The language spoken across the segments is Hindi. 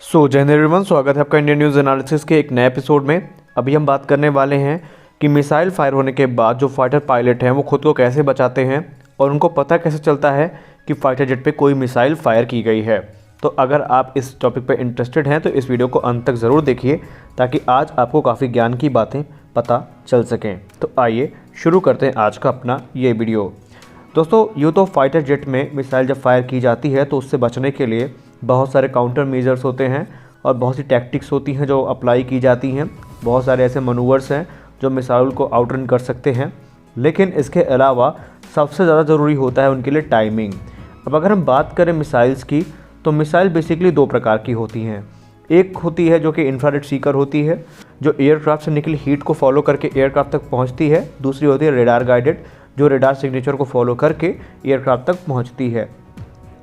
जय हिंद एवरीवन, स्वागत है आपका इंडियन न्यूज़ एनालिसिस के एक नए एपिसोड में। अभी हम बात करने वाले हैं कि मिसाइल फायर होने के बाद जो फाइटर पायलट हैं वो खुद को कैसे बचाते हैं और उनको पता कैसे चलता है कि फाइटर जेट पे कोई मिसाइल फायर की गई है। तो अगर आप इस टॉपिक पे इंटरेस्टेड हैं तो इस वीडियो को अंत तक ज़रूर देखिए ताकि आज आपको काफ़ी ज्ञान की बातें पता चल सकें। तो आइए शुरू करते हैं आज का अपना ये वीडियो। दोस्तों, यूँ तो फाइटर जेट में मिसाइल जब फायर की जाती है तो उससे बचने के लिए बहुत सारे काउंटर मेजर्स होते हैं और बहुत सी टैक्टिक्स होती हैं जो अप्लाई की जाती हैं। बहुत सारे ऐसे मनूवर्स हैं जो मिसाइल को आउटरन कर सकते हैं, लेकिन इसके अलावा सबसे ज़्यादा ज़रूरी होता है उनके लिए टाइमिंग। अब अगर हम बात करें मिसाइल्स की तो मिसाइल बेसिकली दो प्रकार की होती हैं। एक होती है जो कि इंफ्रारेड सीकर होती है, जो एयरक्राफ्ट से निकली हीट को फॉलो करके एयरक्राफ्ट तक पहुंचती है। दूसरी होती है रेडार गाइडेड, जो रेडार सिग्नेचर को फॉलो करके एयरक्राफ्ट तक पहुंचती है।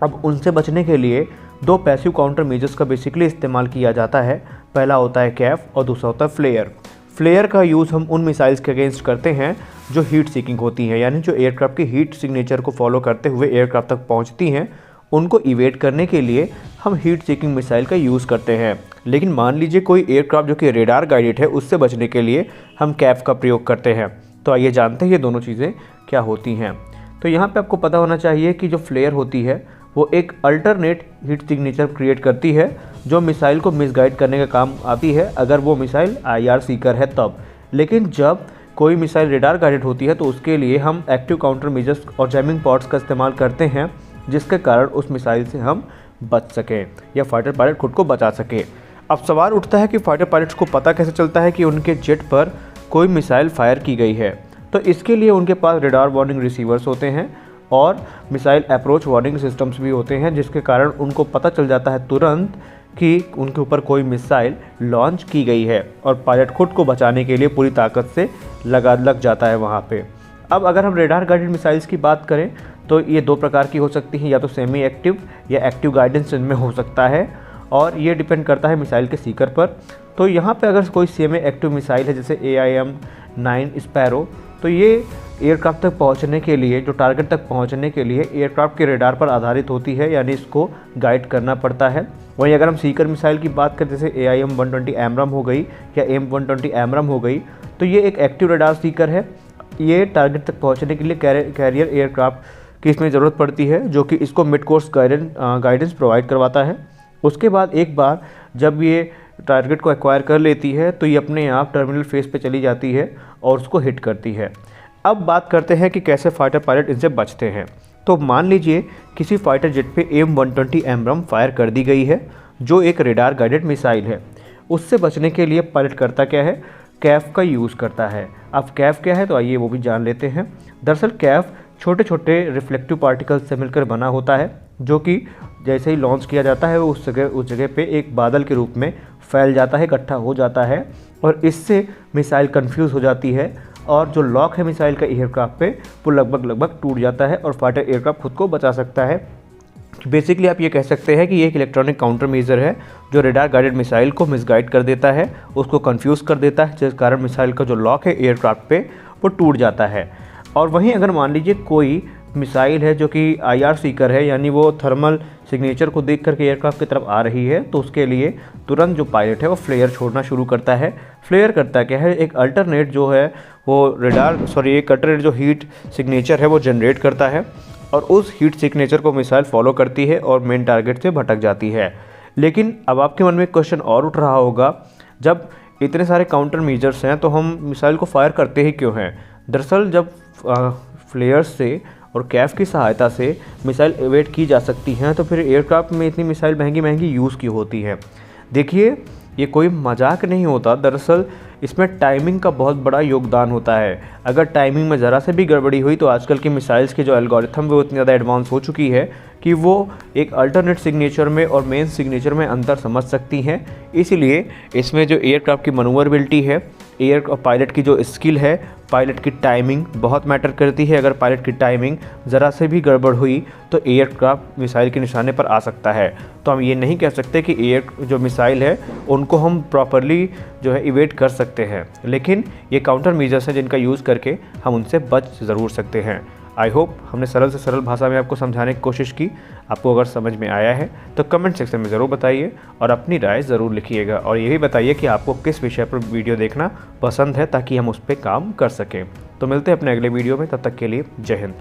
अब उनसे बचने के लिए दो पैसिव काउंटर मेजर्स का बेसिकली इस्तेमाल किया जाता है। पहला होता है कैफ और दूसरा होता है फ्लेयर। फ्लेयर का यूज़ हम उन मिसाइल्स के अगेंस्ट करते हैं जो हीट सीकिंग होती हैं, यानी जो एयरक्राफ्ट की हीट सिग्नेचर को फॉलो करते हुए एयरक्राफ्ट तक पहुंचती हैं, उनको इवेट करने के लिए हम हीट सीकिंग मिसाइल का यूज़ करते हैं। लेकिन मान लीजिए कोई एयरक्राफ्ट जो कि रेडार गाइडेड है, उससे बचने के लिए हम कैफ का प्रयोग करते हैं। तो आइए जानते हैं ये दोनों चीज़ें क्या होती हैं। तो यहाँ पे आपको पता होना चाहिए कि जो फ्लेयर होती है वो एक अल्टरनेट हीट सिग्नेचर क्रिएट करती है जो मिसाइल को मिसगाइड करने का काम आती है अगर वो मिसाइल आईआर सीकर है तब। लेकिन जब कोई मिसाइल रेडार गाइडेड होती है तो उसके लिए हम एक्टिव काउंटर मेजर्स और जैमिंग पॉड्स का इस्तेमाल करते हैं, जिसके कारण उस मिसाइल से हम बच सकें या फाइटर पायलट खुद को बचा सके। अब सवाल उठता है कि फाइटर पायलट्स को पता कैसे चलता है कि उनके जेट पर कोई मिसाइल फायर की गई है। तो इसके लिए उनके पास रेडार वार्निंग रिसीवर्स होते हैं और मिसाइल अप्रोच वार्निंग सिस्टम्स भी होते हैं, जिसके कारण उनको पता चल जाता है तुरंत कि उनके ऊपर कोई मिसाइल लॉन्च की गई है और पायलट खुद को बचाने के लिए पूरी ताकत से लग जाता है वहाँ पे। अब अगर हम रेडार गाइडेड मिसाइल्स की बात करें तो ये दो प्रकार की हो सकती हैं, या तो सेमी एक्टिव या एक्टिव गाइडेंस इनमें हो सकता है, और ये डिपेंड करता है मिसाइल के सीकर पर। तो यहाँ पे अगर कोई सेमी एक्टिव मिसाइल है जैसे AIM-9 स्पैरो, तो ये एयरक्राफ्ट तक पहुंचने के लिए, जो टारगेट तक पहुंचने के लिए एयरक्राफ्ट के रेडार पर आधारित होती है, यानी इसको गाइड करना पड़ता है। वहीं अगर हम सीकर मिसाइल की बात करें जैसे AIM-120 AMRAAM हो गई या AIM-120 AMRAAM हो गई, तो ये एक एक्टिव रेडार सीकर है। ये टारगेट तक पहुँचने के लिए कैरियर एयरक्राफ्ट की इसमें ज़रूरत पड़ती है जो कि इसको मिड कोर्स गाइडेंस प्रोवाइड करवाता है। उसके बाद एक बार जब ये टारगेट को एक्वायर कर लेती है तो ये अपने आप टर्मिनल फेज पे चली जाती है और उसको हिट करती है। अब बात करते हैं कि कैसे फाइटर पायलट इनसे बचते हैं। तो मान लीजिए किसी फाइटर जेट पे AIM-120 AMRAAM फायर कर दी गई है जो एक रेडार गाइडेड मिसाइल है। उससे बचने के लिए पायलट करता क्या है? कैफ का यूज़ करता है। अब कैफ क्या है तो आइए वो भी जान लेते हैं। दरअसल कैफ छोटे छोटे रिफ्लेक्टिव पार्टिकल्स से मिलकर बना होता है जो कि जैसे ही लॉन्च किया जाता है वो उस जगह पे एक बादल के रूप में फैल जाता है, इकट्ठा हो जाता है, और इससे मिसाइल कंफ्यूज हो जाती है और जो लॉक है मिसाइल का एयरक्राफ्ट पे वो लगभग टूट जाता है और फाइटर एयरक्राफ्ट खुद को बचा सकता है। बेसिकली आप ये कह सकते हैं कि ये एक इलेक्ट्रॉनिक काउंटर मेजर है जो रेडार गाइडेड मिसाइल को मिसगाइड कर देता है, उसको कंफ्यूज कर देता है, जिस कारण मिसाइल का जो लॉक है एयरक्राफ्ट पे वो टूट जाता है। और वहीं अगर मान लीजिए कोई मिसाइल है जो कि आईआर सीकर है, यानी वो थर्मल सिग्नेचर को देख करके एयरक्राफ्ट की तरफ आ रही है, तो उसके लिए तुरंत जो पायलट है वो फ्लेयर छोड़ना शुरू करता है। फ्लेयर करता क्या है? एक अल्टरनेट जो है वो एक अल्टरनेट जो हीट सिग्नेचर है वो जनरेट करता है और उस हीट सिग्नेचर को मिसाइल फॉलो करती है और मेन टारगेट से भटक जाती है। लेकिन अब आपके मन में एक क्वेश्चन और उठ रहा होगा, जब इतने सारे काउंटर मेजर्स हैं तो हम मिसाइल को फायर करते ही क्यों हैं? दरअसल जब फ्लेयर्स से और कैफ की सहायता से मिसाइल एवेट की जा सकती हैं तो फिर एयरक्राफ्ट में इतनी मिसाइल महंगी यूज़ की होती है। देखिए, ये कोई मजाक नहीं होता। दरअसल इसमें टाइमिंग का बहुत बड़ा योगदान होता है। अगर टाइमिंग में ज़रा से भी गड़बड़ी हुई तो आजकल की मिसाइल्स के जो एल्गोरिथम वो इतनी ज़्यादा एडवांस हो चुकी है कि वो एक अल्टरनेट सिग्नेचर में और मेन सिग्नेचर में अंतर समझ सकती हैं। इसीलिए इसमें जो एयरक्राफ्ट की मनूवरबिलिटी है, पायलट की जो स्किल है, पायलट की टाइमिंग बहुत मैटर करती है। अगर पायलट की टाइमिंग ज़रा से भी गड़बड़ हुई तो एयरक्राफ्ट मिसाइल के निशाने पर आ सकता है। तो हम ये नहीं कह सकते कि जो मिसाइल है उनको हम प्रॉपरली जो है इवेट कर सकते हैं, लेकिन ये काउंटर मेजर्स हैं जिनका यूज़ करके हम उनसे बच ज़रूर सकते हैं। आई होप हमने सरल से सरल भाषा में आपको समझाने की कोशिश की। आपको अगर समझ में आया है तो कमेंट सेक्शन में ज़रूर बताइए और अपनी राय ज़रूर लिखिएगा, और ये भी बताइए कि आपको किस विषय पर वीडियो देखना पसंद है ताकि हम उस पर काम कर सकें। तो मिलते हैं अपने अगले वीडियो में, तब तक के लिए जय हिंद।